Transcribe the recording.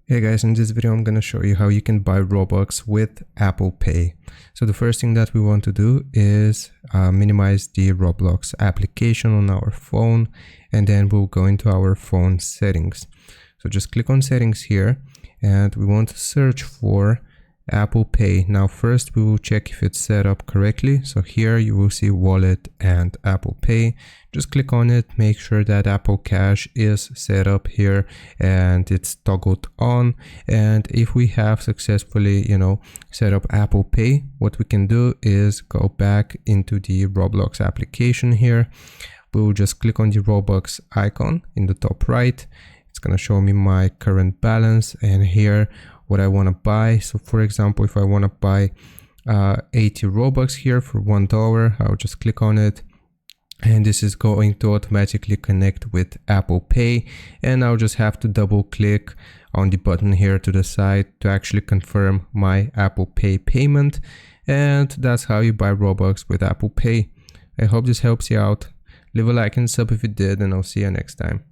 Hey guys, in this video I'm gonna show you how you can buy Robux with Apple Pay. So the first thing that we want to do is minimize the Roblox application on our phone, and then we'll go into our phone settings. So just click on settings here, and we want to search for Apple Pay. Now first we will check if it's set up correctly. So here you will see wallet and Apple Pay. Just click on it, make sure that Apple Cash is set up here and it's toggled on. And if we have successfully, set up Apple Pay, what we can do is go back into the Roblox application here. We'll just click on the Robux icon in the top right. It's gonna show me my current balance and here what I want to buy. So for example, if I want to buy 80 Robux here for $1, I'll just click on it, and this is going to automatically connect with Apple Pay, and I'll just have to double click on the button here to the side to actually confirm my Apple Pay payment. And that's how you buy Robux with Apple Pay. I hope this helps you out. Leave a like and sub if it did, and I'll see you next time.